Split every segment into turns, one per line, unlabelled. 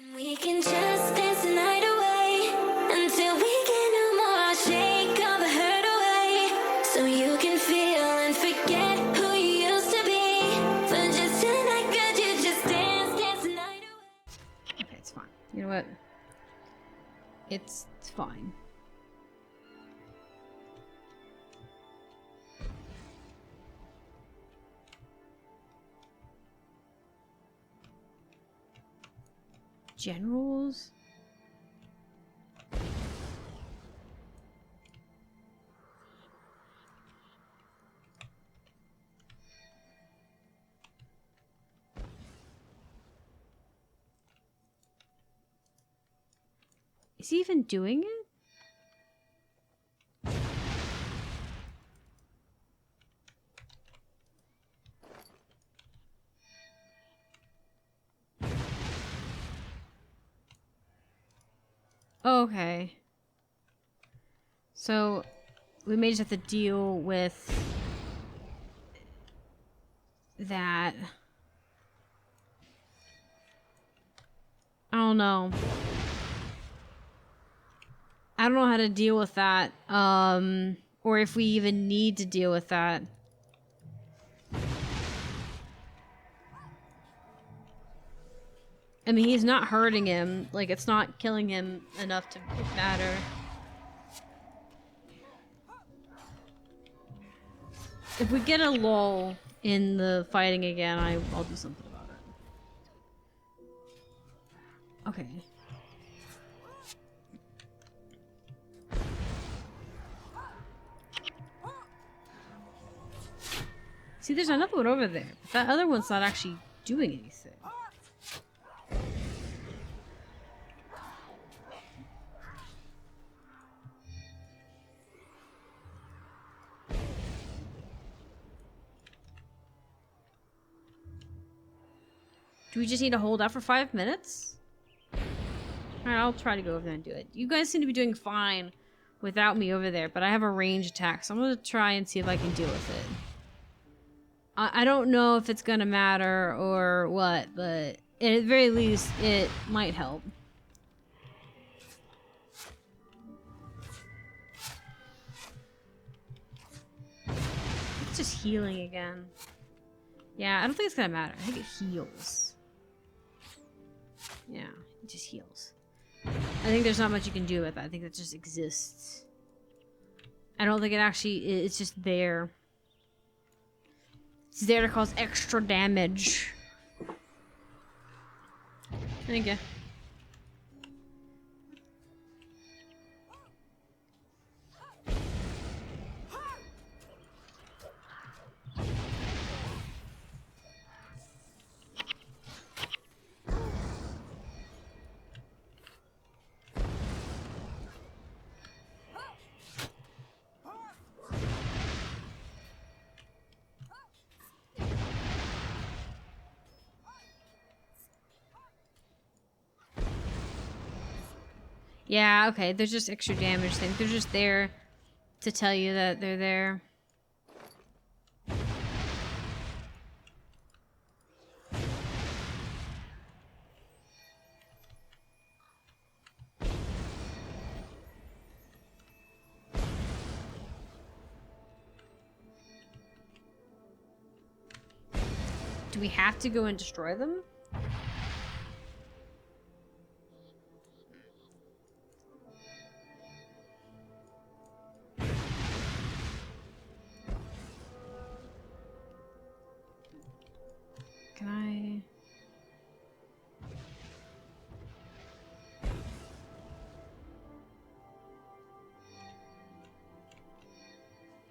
And we can just dance the night away until we get no more. I'll shake all the hurt away so you can feel and forget who you used to be. For just tonight, could you just dance the night away?
Okay, it's fine. You know what? It's fine. Generals? Is he even doing it? Okay. So, we may just have to deal with that. I don't know. I don't know how to deal with that. Or if we even need to deal with that. I mean, he's not hurting him. Like, it's not killing him enough to matter. If we get a lull in the fighting again, I'll do something about it. Okay. See, there's another one over there. But that other one's not actually doing anything. Do we just need to hold out for 5 minutes? Alright, I'll try to go over there and do it. You guys seem to be doing fine without me over there, but I have a range attack, so I'm gonna try and see if I can deal with it. I don't know if it's gonna matter or what, but at the very least, it might help. It's just healing again. Yeah, I don't think it's gonna matter. I think it heals. Yeah, it just heals. I think there's not much you can do with that. I think it just exists. I don't think it actually... It's just there. It's there to cause extra damage. Thank you. Yeah, okay, there's just extra damage things. They're just there to tell you that they're there. Do we have to go and destroy them? Can I...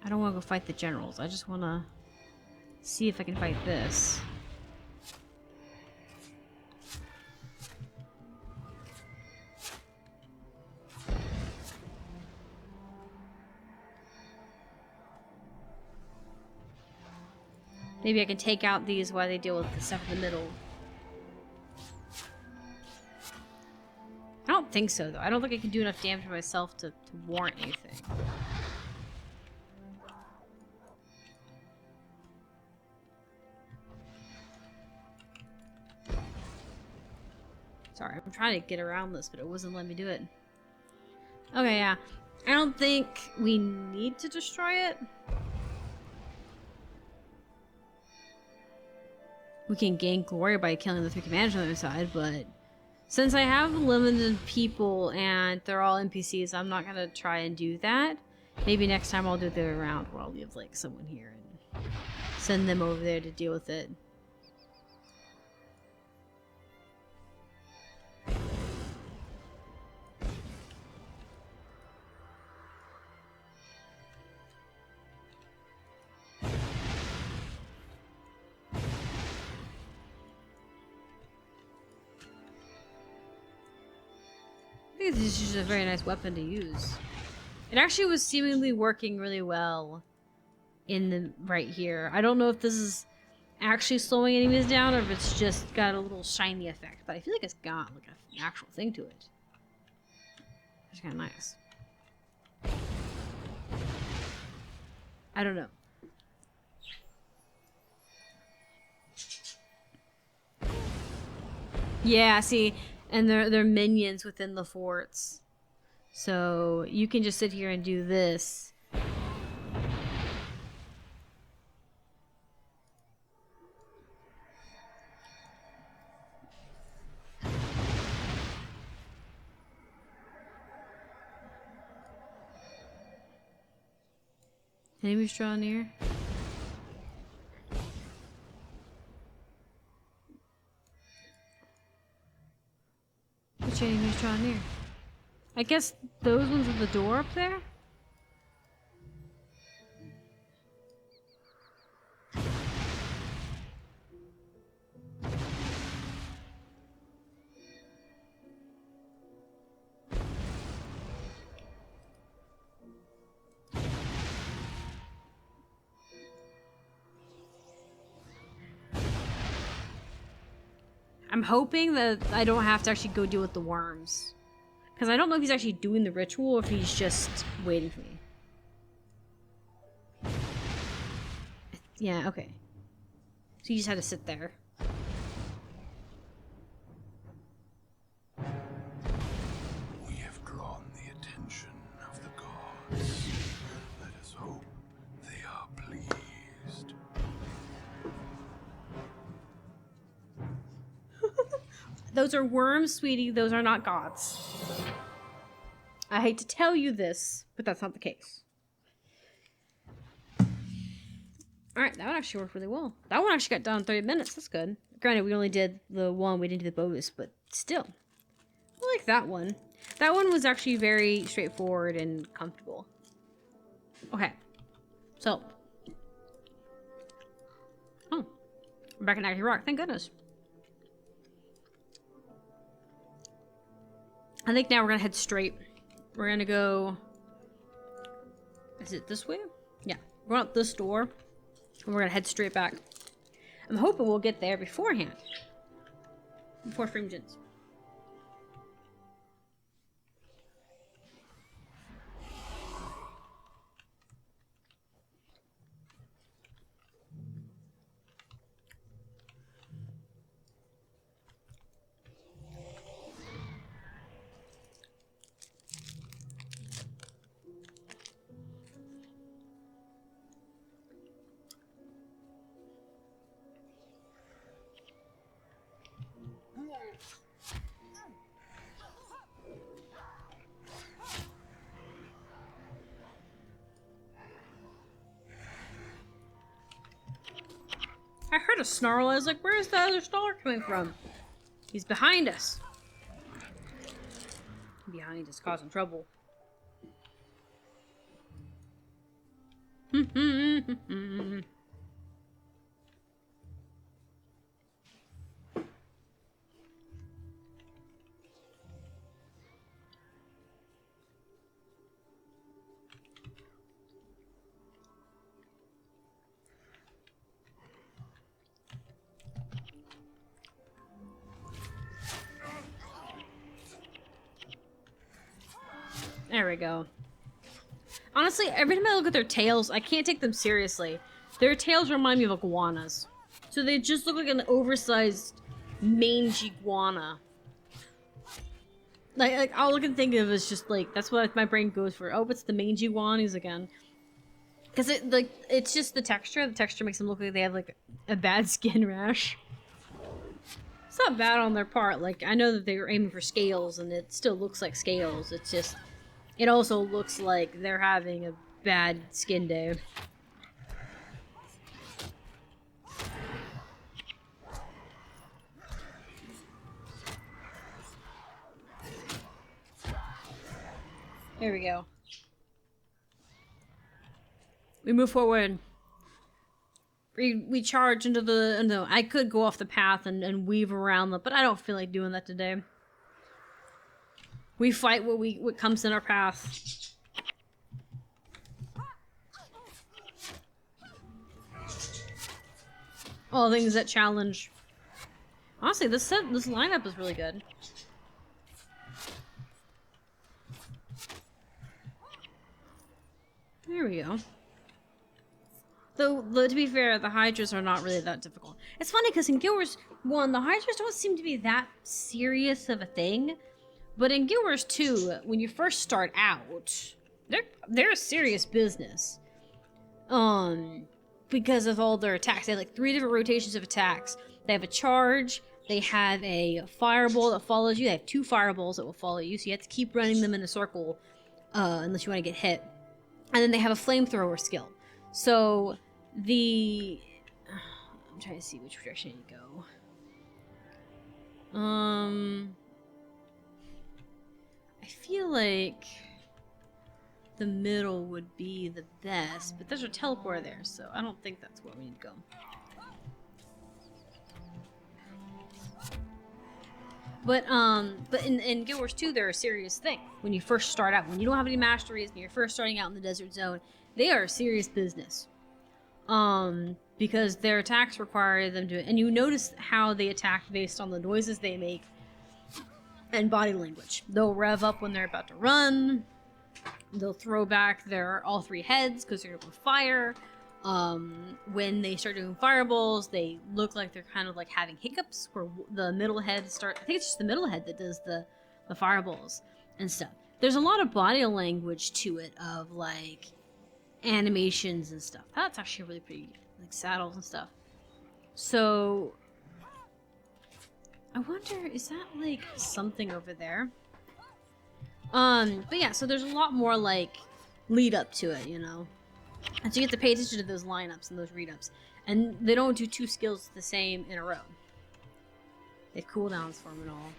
I don't want to go fight the generals. I just want to see if I can fight this. Maybe I can take out these while they deal with the stuff in the middle. I don't think so, though. I don't think I can do enough damage to myself to warrant anything. Sorry, I'm trying to get around this, but it wasn't letting me do it. Okay, yeah. I don't think we need to destroy it. We can gain glory by killing the 3 commanders on the other side, but since I have limited people and they're all NPCs, I'm not gonna try and do that. Maybe next time I'll do it the other way around, where I'll leave like someone here and send them over there to deal with it. I think this is just a very nice weapon to use. It actually was seemingly working really well in the right here. I don't know if this is actually slowing enemies down or if it's just got a little shiny effect, but I feel like it's got like an actual thing to it. It's kind of nice. I don't know. Yeah, see, and they're minions within the forts. So you can just sit here and do this. Enemies draw near. Which enemies draw near? I guess those ones at the door up there? I'm hoping that I don't have to actually go deal with the worms. Because I don't know if he's actually doing the ritual or if he's just waiting for me. Yeah, okay. So you just had to sit there.
We have drawn the attention of the gods. Let us hope they are pleased.
Those are worms, sweetie. Those are not gods. I hate to tell you this, but that's not the case. Alright, that one actually worked really well. That one actually got done in 30 minutes. That's good. Granted, we only did the one. We didn't do the bonus, but still. I like that one. That one was actually very straightforward and comfortable. Okay. So. Oh. We're back in Active Rock. Thank goodness. I think now we're gonna head straight. We're gonna go... Is it this way? Yeah. We're going out this door. And we're gonna head straight back. I'm hoping we'll get there beforehand. Before Freemgens. I heard a snarl. I was like, where's the other snarl coming from? He's behind us. Behind us, causing trouble. There we go. Honestly, every time I look at their tails, I can't take them seriously. Their tails remind me of iguanas. So they just look like an oversized, mangy iguana. Like all I can think of is just like that's what my brain goes for. Oh, it's the mangy wannies again. Because it's just the texture. The texture makes them look like they have like a bad skin rash. It's not bad on their part. Like I know that they were aiming for scales, and it still looks like scales. It's just it also looks like they're having a bad skin day. There we go. We move forward. We charge into the... No, I could go off the path and weave around them, but I don't feel like doing that today. We fight what comes in our path. All things that challenge. Honestly, this lineup is really good. There we go. Though, to be fair, the Hydras are not really that difficult. It's funny because in Guild Wars 1, the Hydras don't seem to be that serious of a thing. But in Guild Wars 2, when you first start out, they're a serious business. Because of all their attacks. They have like 3 different rotations of attacks. They have a charge, they have a fireball that follows you, they have 2 fireballs that will follow you, so you have to keep running them in a circle unless you want to get hit. And then they have a flamethrower skill. So I'm trying to see which direction to go. I feel like the middle would be the best, but there's a teleporter there, so I don't think that's where we need to go. But in Guild Wars 2, they're a serious thing. When you first start out, when you don't have any masteries, when you're first starting out in the desert zone, they are a serious business. Because their attacks require them to... And you notice how they attack based on the noises they make and body language. They'll rev up when they're about to run. They'll throw back their all 3 heads because they're going to fire. When they start doing fireballs, they look like they're kind of like having hiccups where the middle head I think it's just the middle head that does the fireballs and stuff. There's a lot of body language to it of like animations and stuff. That's actually really pretty, like saddles and stuff. So I wonder, is that like something over there? But yeah, so there's a lot more like lead up to it, you know? And so you have to pay attention to those lineups and those read-ups. And they don't do 2 skills the same in a row. They have cooldowns for them and all.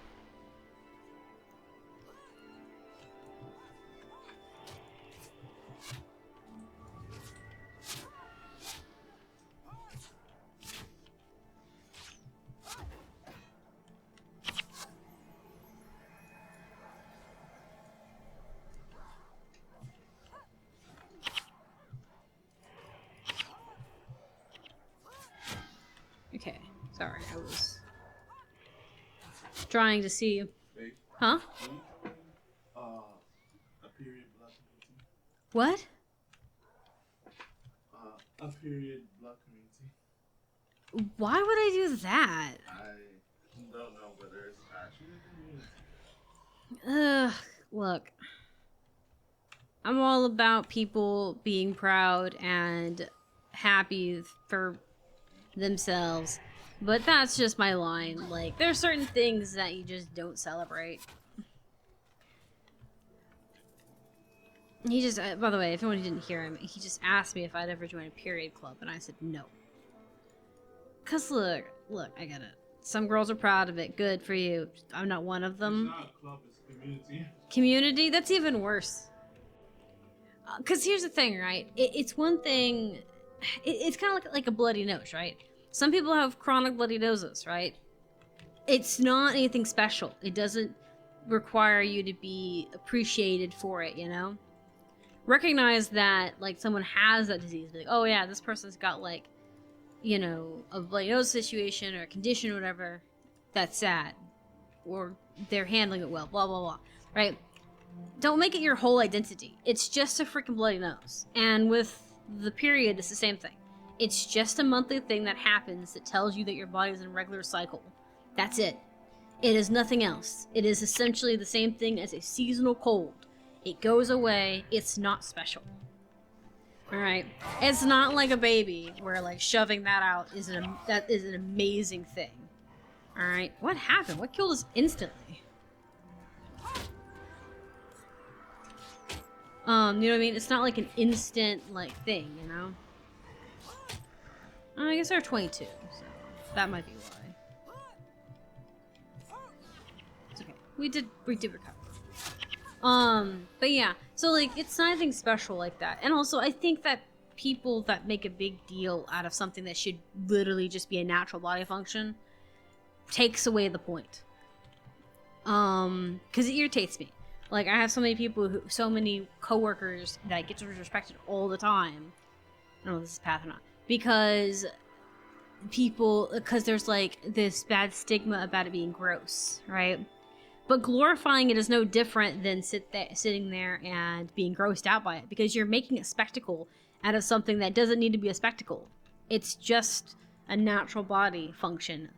Okay, sorry, I was trying to see. Huh?
A period block community.
What?
A period block community.
Why would I do that?
I don't know whether it's actually a community.
Ugh, look. I'm all about people being proud and happy for themselves, but that's just my line. Like, there's certain things that you just don't celebrate. He just, by the way, if anyone didn't hear him, he just asked me if I'd ever joined a period club, and I said no. Cause look, I get it. Some girls are proud of it. Good for you. I'm not one of them.
It's not a club, it's a community.
Community? That's even worse. Cause here's the thing, right? It's one thing. It's kind of like a bloody nose, right? Some people have chronic bloody noses, right? It's not anything special. It doesn't require you to be appreciated for it, you know? Recognize that, like, someone has that disease. Be like, oh yeah, this person's got, like, you know, a bloody nose situation or a condition or whatever. That's sad. Or they're handling it well, blah, blah, blah, right? Don't make it your whole identity. It's just a freaking bloody nose. And with the period, it's the same thing. It's just a monthly thing that happens that tells you that your body's in a regular cycle. That's it. It is nothing else. It is essentially the same thing as a seasonal cold. It goes away. It's not special. Alright? It's not like a baby where like shoving that out that is an amazing thing. Alright? What happened? What killed us instantly? You know what I mean? It's not like an instant like thing, you know? I guess they're 22, so that might be why. It's okay. We did recover. But yeah, so like it's not anything special like that. And also I think that people that make a big deal out of something that should literally just be a natural body function takes away the point. Because it irritates me. Like I have so many coworkers that get disrespected all the time. I don't know if this is path or not. Because there's like this bad stigma about it being gross, right? But glorifying it is no different than sitting there and being grossed out by it, because you're making a spectacle out of something that doesn't need to be a spectacle. It's just a natural body function,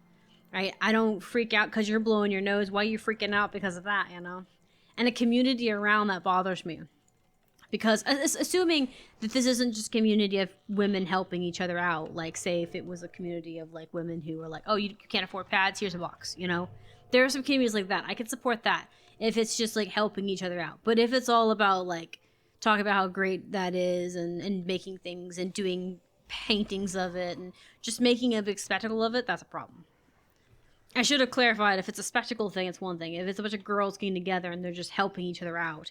right? I don't freak out because you're blowing your nose. Why are you freaking out because of that, you know? And a community around that bothers me. Because assuming that this isn't just a community of women helping each other out, like say if it was a community of like women who are like, oh, you can't afford pads, here's a box, you know? There are some communities like that. I can support that if it's just like helping each other out. But if it's all about like talking about how great that is and making things and doing paintings of it and just making a big spectacle of it, that's a problem. I should have clarified, if it's a spectacle thing, it's one thing. If it's a bunch of girls getting together and they're just helping each other out,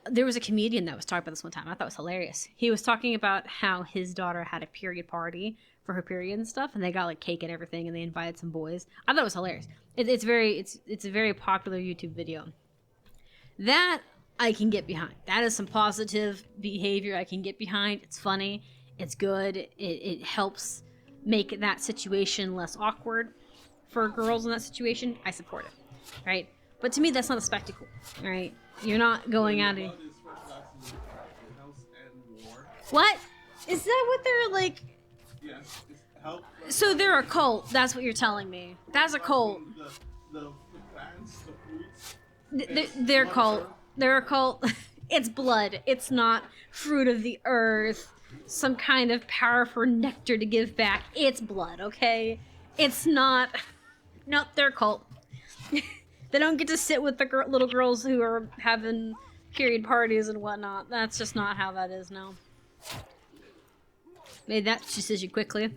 there was a comedian that was talking about this one time. I thought it was hilarious. He was talking about how his daughter had a period party for her period and stuff, and they got like cake and everything, and they invited some boys. I thought it was hilarious. It's a very popular YouTube video. That I can get behind. That is some positive behavior I can get behind. It's funny. It's good. It helps make that situation less awkward for girls in that situation. I support it, right? But to me, that's not a spectacle, right? You're not going out and... What? Is that what they're like?
Yes. Help.
So they're a cult. That's what you're telling me. That's a cult.
The plants, the fruits.
They're cult. They're a cult. It's blood. It's not fruit of the earth. Some kind of powerful nectar to give back. It's blood, okay? It's not... No, they're a cult. They don't get to sit with the little girls who are having period parties and whatnot. That's just not how that is now. Made that decision quickly.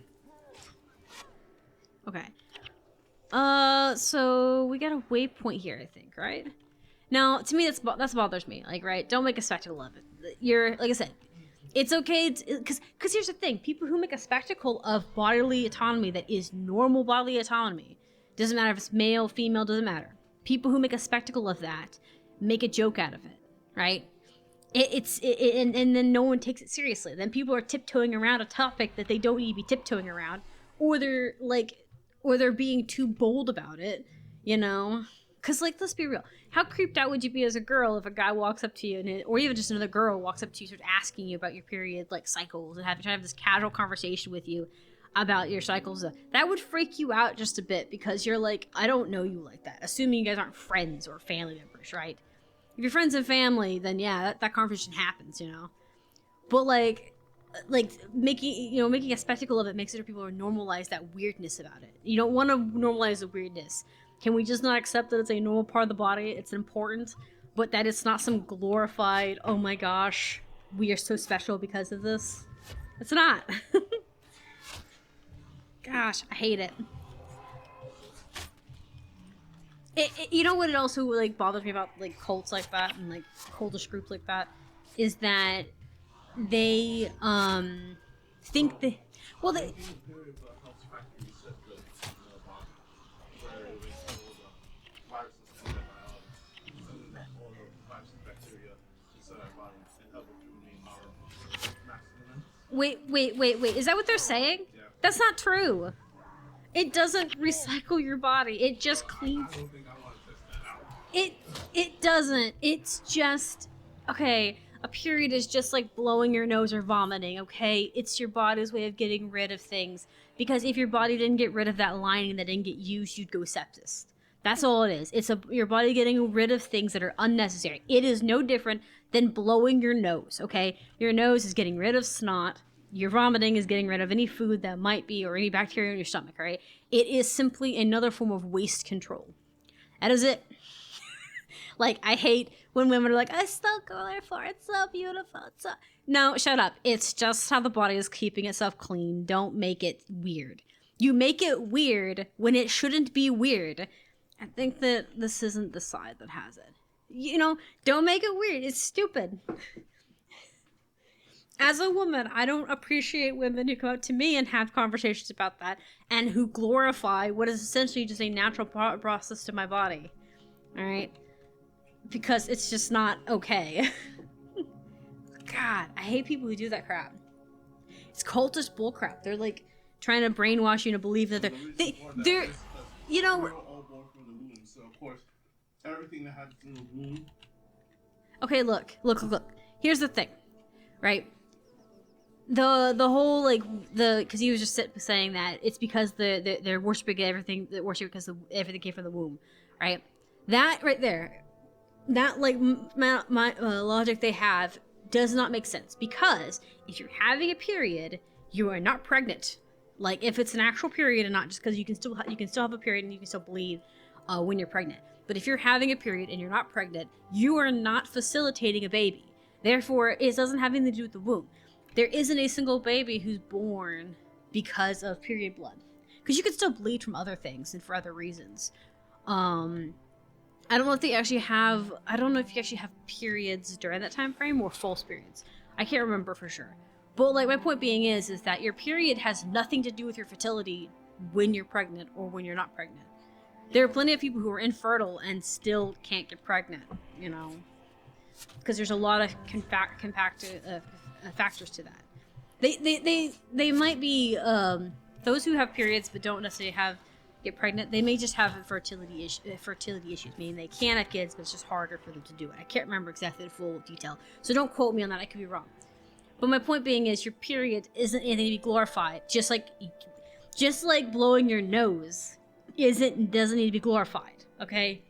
Okay. So we got a waypoint here, I think, right? Now, to me, that's bothers me. Like, right? Don't make a spectacle of it. You're, like I said, it's okay, because here's the thing. People who make a spectacle of bodily autonomy that is normal bodily autonomy, doesn't matter if it's male, female, doesn't matter. People who make a spectacle of that make a joke out of it, right? And then no one takes it seriously. Then people are tiptoeing around a topic that they don't need to be tiptoeing around, or they're being too bold about it, you know? Because, like, let's be real. How creeped out would you be as a girl if a guy walks up to you, or even just another girl walks up to you, starts asking you about your period, like, cycles, and trying to have this casual conversation with you about your cycles? That would freak you out just a bit, because you're like, I don't know you like that. Assuming you guys aren't friends or family members, right? If you're friends and family, then yeah, that conversation happens, you know? But, like making a spectacle of it makes it so people normalize that weirdness about it. You don't want to normalize the weirdness. Can we just not accept that it's a normal part of the body? It's important, but that it's not some glorified, oh my gosh, we are so special because of this. It's not. Gosh, I hate it. You know what it also like bothers me about like cults like that and like cultish groups like that is that they think they Wait, is that what they're saying?
Yeah.
That's not true. It doesn't recycle your body. It just cleans.
I don't think I want to test that out.
It doesn't. It's just okay. A period is just like blowing your nose or vomiting, okay? It's your body's way of getting rid of things. Because if your body didn't get rid of that lining that didn't get used, you'd go sepsis. That's all it is. It's your body getting rid of things that are unnecessary. It is no different than blowing your nose, okay? Your nose is getting rid of snot. Your vomiting is getting rid of any food that might be or any bacteria in your stomach, right? It is simply another form of waste control. That is it. Like, I hate when women are like, I still go there for it's so beautiful. It's so... No, shut up. It's just how the body is keeping itself clean. Don't make it weird. You make it weird when it shouldn't be weird. I think that this isn't the side that has it. You know, don't make it weird. It's stupid. As a woman, I don't appreciate women who come up to me and have conversations about that and who glorify what is essentially just a natural process to my body. All right? Because it's just not okay. God, I hate people who do that crap. It's cultist bullcrap. They're like trying to brainwash you to believe that they're you know.
We're all born from the womb, so of course, everything that happens in the womb.
Okay, look. Here's the thing, right? The whole like because he was just saying that it's because they're worshiping everything. They're worshiping because everything came from the womb, right? That right there, that like my logic they have does not make sense, because if you're having a period, you are not pregnant. Like if it's an actual period and not just because you can still have a period and you can still bleed when you're pregnant. But if you're having a period and you're not pregnant, you are not facilitating a baby. Therefore, it doesn't have anything to do with the womb. There isn't a single baby who's born because of period blood, because you can still bleed from other things and for other reasons. I don't know if they actually have. I don't know if you actually have periods during that time frame or false periods. I can't remember for sure. But like my point being is that your period has nothing to do with your fertility when you're pregnant or when you're not pregnant. There are plenty of people who are infertile and still can't get pregnant. You know, because there's a lot of factors to that. They might be those who have periods but don't necessarily get pregnant. They may just have fertility issues, meaning they can have kids, but it's just harder for them to do it. I can't remember exactly the full detail, so don't quote me on that. I could be wrong. But my point being is, your period isn't anything to be glorified. Just like blowing your nose doesn't need to be glorified. Okay.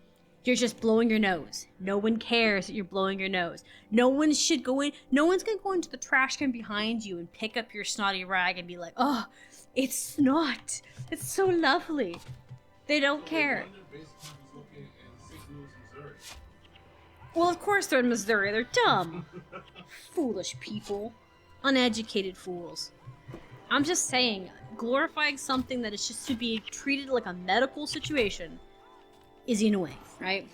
You're just blowing your nose. No one cares that you're blowing your nose. No one's gonna go into the trash can behind you and pick up your snotty rag and be like, oh, it's snot. It's so lovely. They don't care. Well, of course they're in Missouri. They're dumb. Foolish people. Uneducated fools. I'm just saying, glorifying something that is just to be treated like a medical situation is annoying, right?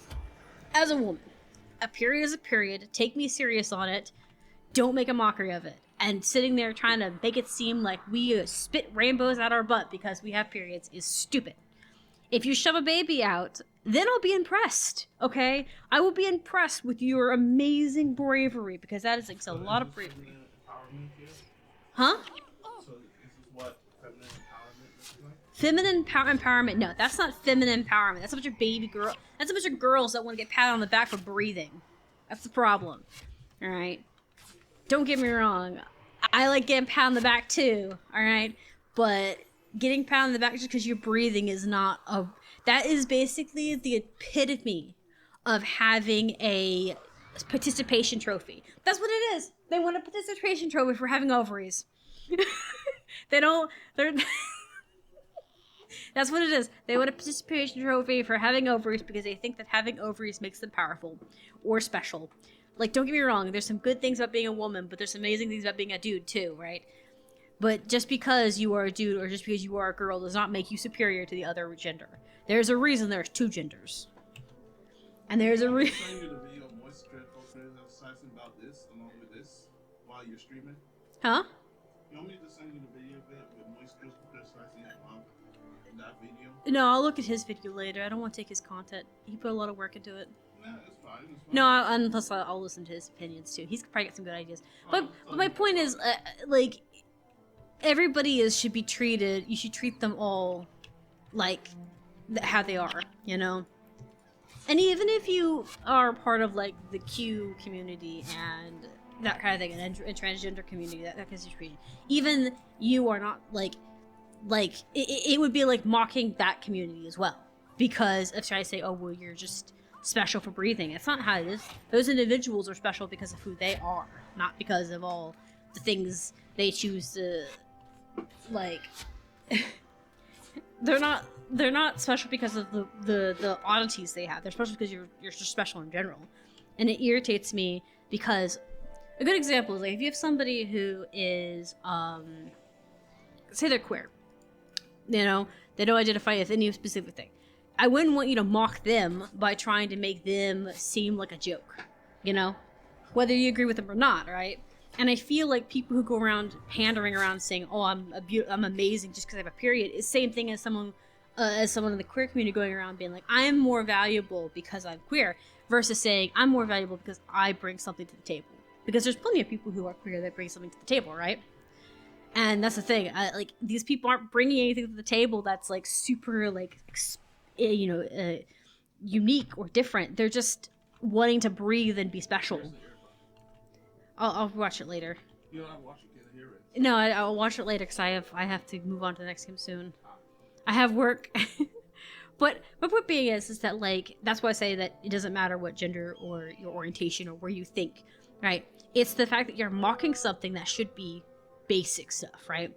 As a woman, a period is a period. Take me serious on it. Don't make a mockery of it. And sitting there trying to make it seem like we spit rainbows out our butt because we have periods is stupid. If you shove a baby out, then I'll be impressed, okay? I will be impressed with your amazing bravery, because that is a lot of bravery. Huh?
So is this what feminine empowerment looks like?
Feminine empowerment? No, that's not feminine empowerment. That's a bunch of baby girl. That's a bunch of girls that want to get patted on the back for breathing. That's the problem. All right. Don't get me wrong. I like getting patted on the back too. All right, but getting patted on the back just because you're breathing is not a. That is basically the epitome of having a participation trophy. That's what it is. They want a participation trophy for having ovaries. They don't. They're. That's what it is. They want a participation trophy for having ovaries because they think that having ovaries makes them powerful or special. Like, don't get me wrong, there's some good things about being a woman, but there's some amazing things about being a dude too, right? But just because you are a dude or just because you are a girl does not make you superior to the other gender. There's a reason there's two genders. And there's a reason.
Send you the video of Moist Critical exciting about this along with this while you're streaming.
Huh?
You want me to send you the video of it with Moist Critical criticizing that video?
No, I'll look at his video later. I don't want to take his content. He put a lot of work into it.
Nah, it's fine. It's fine.
No, and plus I'll listen to his opinions too. He's probably got some good ideas. But my point is, like, everybody should be treated. You should treat them all like how they are, you know. And even if you are part of like the Q community and that kind of thing, and transgender community, that kind of situation. Even you are not like it would be like mocking that community as well, because of trying to say, oh well, you're just special for breathing. It's not how it is. Those individuals are special because of who they are, not because of all the things they choose to like. they're not special because of the oddities they have. They're special because you're just special in general, and it irritates me because a good example is like if you have somebody who is say they're queer, you know, they don't identify with any specific thing. I wouldn't want you to mock them by trying to make them seem like a joke, you know, whether you agree with them or not, right? And I feel like people who go around pandering around saying, "Oh, I'm amazing just because I have a period," is the same thing as someone in the queer community going around being like, "I'm more valuable because I'm queer," versus saying, "I'm more valuable because I bring something to the table." Because there's plenty of people who are queer that bring something to the table, right? And that's the thing. Like these people aren't bringing anything to the table that's like super like unique or different. They're just wanting to breathe and be special. I'll watch it later.
You don't have to watch it, can't hear it.
No, I'll watch it later because I have to move on to the next game soon. I have work. But my point being is that like that's why I say that it doesn't matter what gender or your orientation or where you think, right? It's the fact that you're mocking something that should be basic stuff, right?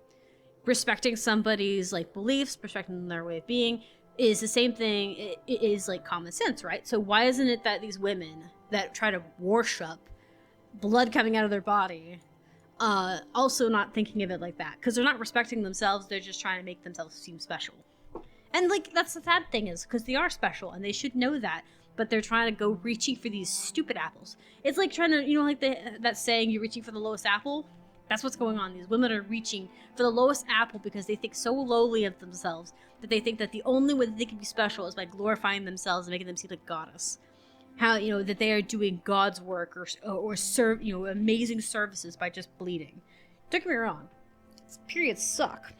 Respecting somebody's like beliefs, respecting their way of being is the same thing. It is like common sense, right? So why isn't it that these women that try to worship blood coming out of their body also not thinking of it like that? Because they're not respecting themselves, they're just trying to make themselves seem special. And like that's the sad thing is because they are special and they should know that, but they're trying to go reaching for these stupid apples. It's like trying to, you know, like that saying, you're reaching for the lowest apple. That's what's going on. These women are reaching for the lowest apple because they think so lowly of themselves that they think that the only way that they can be special is by glorifying themselves and making them seem like goddess. How, you know, that they are doing God's work or serve, you know, amazing services by just bleeding. Don't get me wrong, periods suck.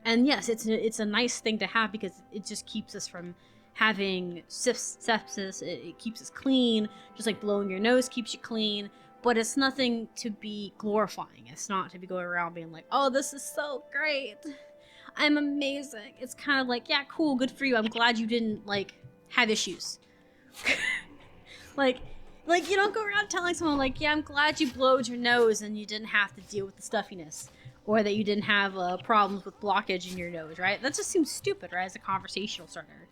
And yes, it's a nice thing to have because it just keeps us from having sepsis. It keeps us clean, just like blowing your nose keeps you clean. But it's nothing to be glorifying. It's not to be going around being like, oh, this is so great, I'm amazing. It's kind of like, yeah, cool, good for you. I'm glad you didn't like have issues. like you don't go around telling someone like, yeah, I'm glad you blowed your nose and you didn't have to deal with the stuffiness. Or that you didn't have problems with blockage in your nose, right? That just seems stupid, right? As a conversational starter.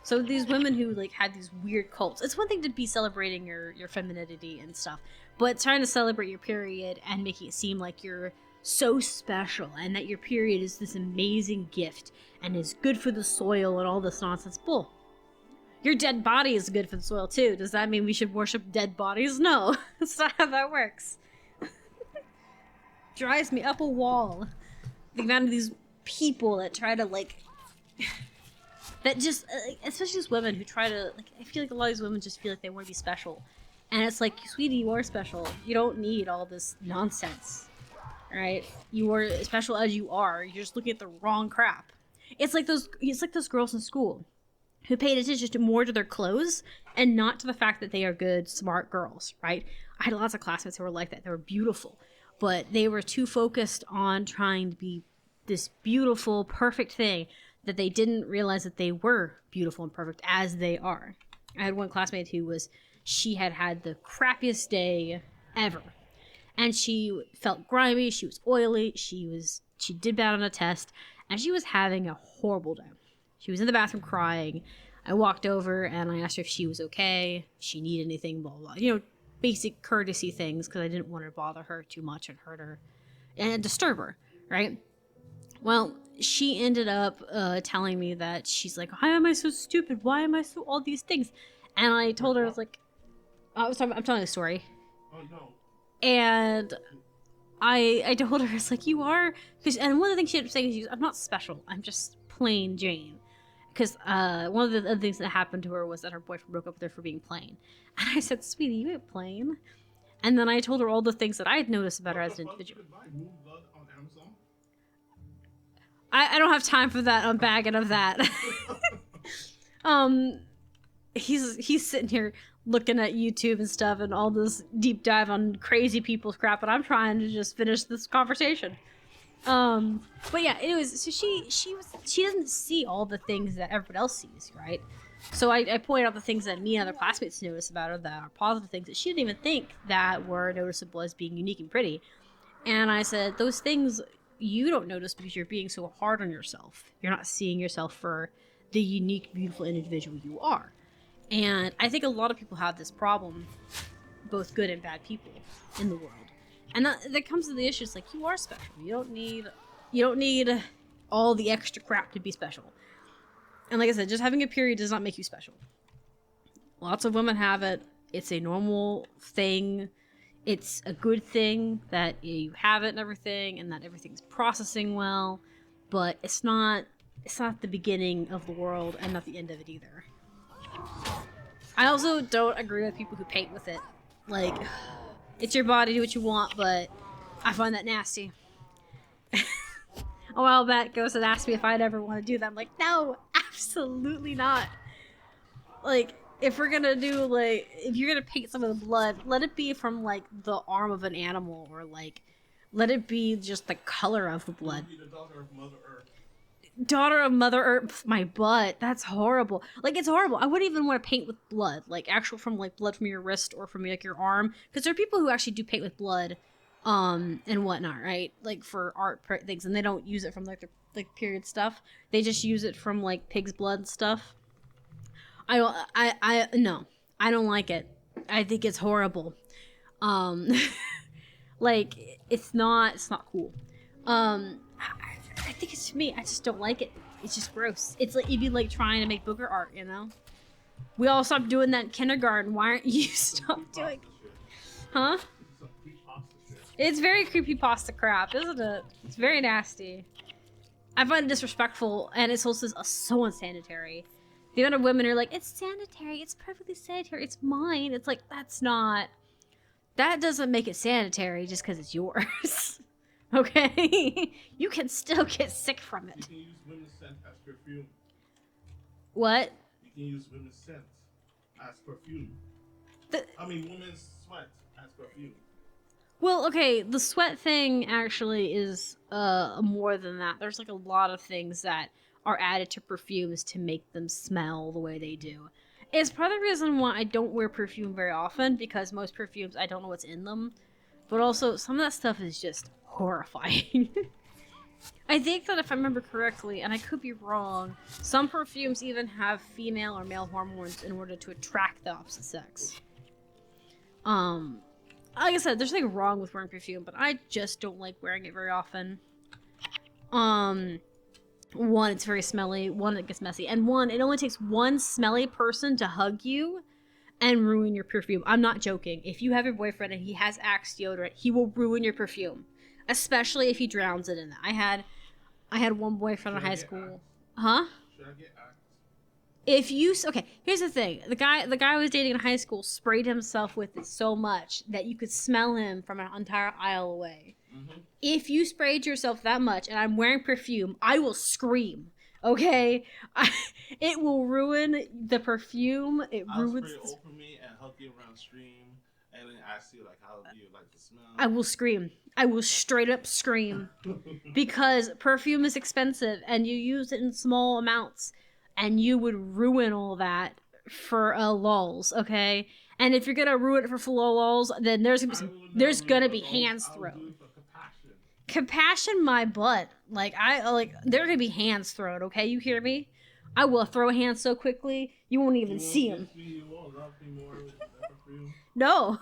So these women who like had these weird cults, it's one thing to be celebrating your femininity and stuff, but trying to celebrate your period and making it seem like you're so special and that your period is this amazing gift and is good for the soil and all this nonsense. Bull. Your dead body is good for the soil too. Does that mean we should worship dead bodies? No, that's not how that works. Drives me up a wall. The amount of these people that try to like that just especially these women who try to like, I feel like a lot of these women just feel like they want to be special, and it's like, sweetie, you are special. You don't need all this nonsense, right? You are special as you are. You're just looking at the wrong crap. It's like those girls in school who paid attention more to their clothes and not to the fact that they are good, smart girls, right? I had lots of classmates who were like that. They were beautiful, but they were too focused on trying to be this beautiful, perfect thing that they didn't realize that they were beautiful and perfect as they are. I had one classmate she had the crappiest day ever. And she felt grimy, she was oily, she did bad on a test, and she was having a horrible day. She was in the bathroom crying. I walked over and I asked her if she was okay, if she needed anything, blah, blah, blah. You know, basic courtesy things, because I didn't want to bother her too much and hurt her and disturb her, right? Well, she ended up telling me that she's like, why am I so stupid? Why am I so all these things? And I told her, I was like, I'm telling a story.
Oh, no.
And I told her, it's like, you are, and one of the things she ended up saying is, I'm not special, I'm just plain Jane. Because one of the other things that happened to her was that her boyfriend broke up with her for being plain. And I said, sweetie, you ain't plain. And then I told her all the things that I had noticed about her as an individual. I don't have time for that unbagging of that. he's sitting here looking at YouTube and stuff and all this deep dive on crazy people's crap, and I'm trying to just finish this conversation. But yeah, anyways, so she doesn't see all the things that everyone else sees, right? So I point out the things that me and other classmates notice about her that are positive things that she didn't even think that were noticeable as being unique and pretty. And I said, those things you don't notice because you're being so hard on yourself. You're not seeing yourself for the unique, beautiful individual you are. And I think a lot of people have this problem, both good and bad people in the world. And that comes to the issue. It's like, you are special. You don't need all the extra crap to be special. And like I said, just having a period does not make you special. Lots of women have it. It's a normal thing. It's a good thing that you have it and everything, and that everything's processing well. But it's not the beginning of the world, and not the end of it either. I also don't agree with people who paint with it. Like, it's your body, do what you want, but I find that nasty. A while back, Ghost had asked me if I'd ever want to do that. I'm like, no, absolutely not. Like, if we're gonna do, like, if you're gonna paint some of the blood, let it be from, like, the arm of an animal, or, like, let it be just the color of the blood.
Be the daughter of Mother Earth.
Daughter of Mother Earth, my butt. That's horrible. Like, it's horrible. I wouldn't even want to paint with blood, like actual from like blood from your wrist or from like your arm, because there are people who actually do paint with blood, and whatnot, right? Like for art things, and they don't use it from like their like period stuff. They just use it from like pig's blood and stuff. No, I don't like it. I think it's horrible. Like it's not cool. I think it's me. I just don't like it. It's just gross. It's like you'd be like trying to make booger art, you know? We all stopped doing that in kindergarten. Why aren't you stop doing? Huh? It's very creepypasta crap, isn't it? It's very nasty. I find it disrespectful, and it's also so unsanitary. The amount of women are like, it's sanitary. It's perfectly sanitary. It's mine. It's like, that's not. That doesn't make it sanitary just because it's yours. Okay? You can still get sick from it.
You can use women's scent as perfume.
What?
You can use women's scent as perfume. Women's sweat as perfume.
Well, okay, the sweat thing actually is more than that. There's like a lot of things that are added to perfumes to make them smell the way they do. It's part of the reason why I don't wear perfume very often, because most perfumes, I don't know what's in them. But also, some of that stuff is just horrifying. I think that if I remember correctly, and I could be wrong, some perfumes even have female or male hormones in order to attract the opposite sex. Like I said, there's nothing wrong with wearing perfume, but I just don't like wearing it very often. One, it's very smelly. One, it gets messy. And one, it only takes one smelly person to hug you and ruin your perfume. I'm not joking. If you have your boyfriend and he has Axe deodorant, he will ruin your perfume. Especially if he drowns it in it. I had one boyfriend in high school. Huh?
Should I get Axe?
If you okay, here's the thing. The guy I was dating in high school sprayed himself with it so much that you could smell him from an entire aisle away. Mm-hmm. If you sprayed yourself that much and I'm wearing perfume, I will scream. Okay? It will ruin the perfume.
I'll spray it over me and hug you around stream, and then ask you like how do you like the smell.
I will scream. I will straight up scream. Because perfume is expensive and you use it in small amounts. And you would ruin all that for lulz, okay? And if you're gonna ruin it for lulz, then there's gonna be hands thrown. Compassion, my butt. Like there are gonna be hands thrown, okay? You hear me? I will throw hands so quickly you won't even see them. No,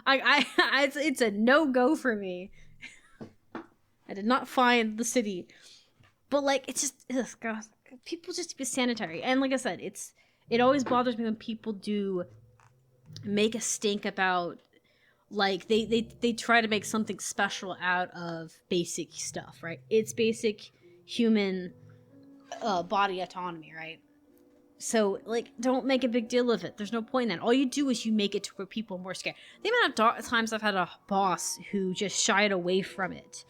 it's a no-go for me. I did not find the city, but like it's just God. People just be sanitary, and like I said, it always bothers me when people do make a stink about like they try to make something special out of basic stuff, right? It's basic human body autonomy, right? So like don't make a big deal of it. There's no point in that. All you do is you make it to where people are more scared. The amount of times I've had a boss who just shied away from it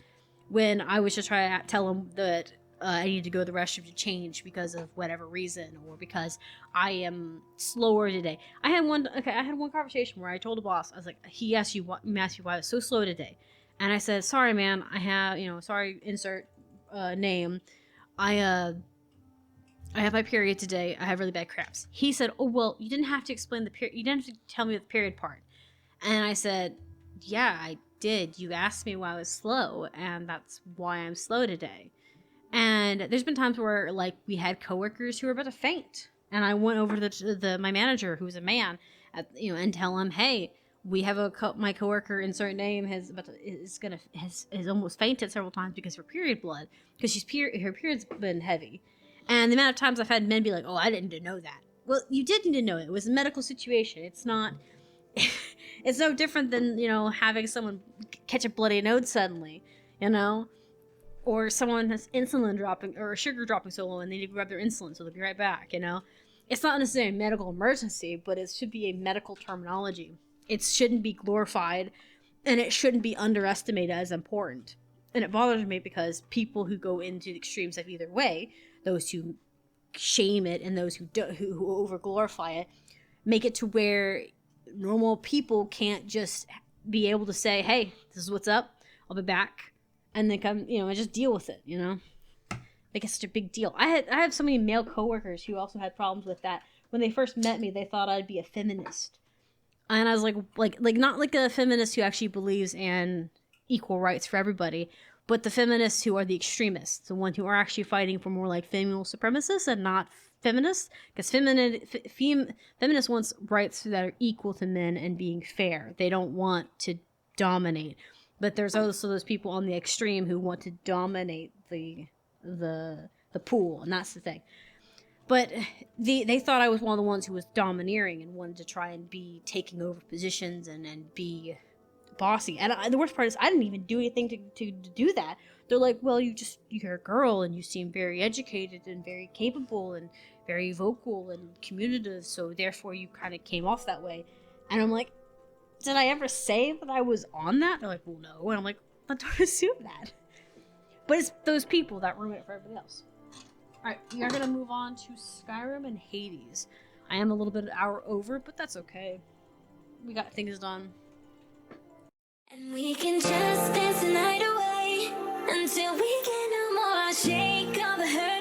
when I was just trying to tell him that I need to go to the restroom to change because of whatever reason, or because I am slower today. I had one conversation where I told the boss, I was like, he asked me why I was so slow today. And I said, sorry, man, I have, sorry, insert name. I have my period today. I have really bad cramps. He said, oh, well, you didn't have to explain the period. You didn't have to tell me the period part. And I said, yeah, I did. You asked me why I was slow, and that's why I'm slow today. And there's been times where, like, we had coworkers who were about to faint. And I went over to my manager, who's a man, and tell him, hey, we have my coworker, insert name, has almost fainted several times because of her period blood, because her period's been heavy. And the amount of times I've had men be like, oh, I didn't know that. Well, you did need to know it. It was a medical situation. It's not... it's no different than, having someone catch a bloody nose suddenly, or someone has insulin dropping or sugar dropping so low and they need to grab their insulin, so they'll be right back, It's not necessarily a medical emergency, but it should be a medical terminology. It shouldn't be glorified, and it shouldn't be underestimated as important. And it bothers me because people who go into the extremes of either way, those who shame it and those who over glorify it, make it to where normal people can't just be able to say, hey, this is what's up, I'll be back, and then come, and just deal with it, Make it such a big deal. I have so many male coworkers who also had problems with that. When they first met me, they thought I'd be a feminist. And I was like not like a feminist who actually believes in equal rights for everybody, but the feminists who are the extremists, the ones who are actually fighting for more like female supremacists and not feminists, because feminists want rights that are equal to men and being fair. They don't want to dominate. But there's also those people on the extreme who want to dominate the pool, and that's the thing. But they thought I was one of the ones who was domineering and wanted to try and be taking over positions and be bossy. And the worst part is I didn't even do anything to do that. They're like, well, you're a girl and you seem very educated and very capable and very vocal and communicative, so therefore you kind of came off that way. And I'm like, did I ever say that I was on that? They're like, well, no. And I'm like, but don't assume that. But it's those people that ruin it for everybody else. Alright, we are going to move on to Skyrim and Hades. I am a little bit an hour over, but that's okay. We got things done.
And we can just dance the night away until we get no more. Shake all the hurt.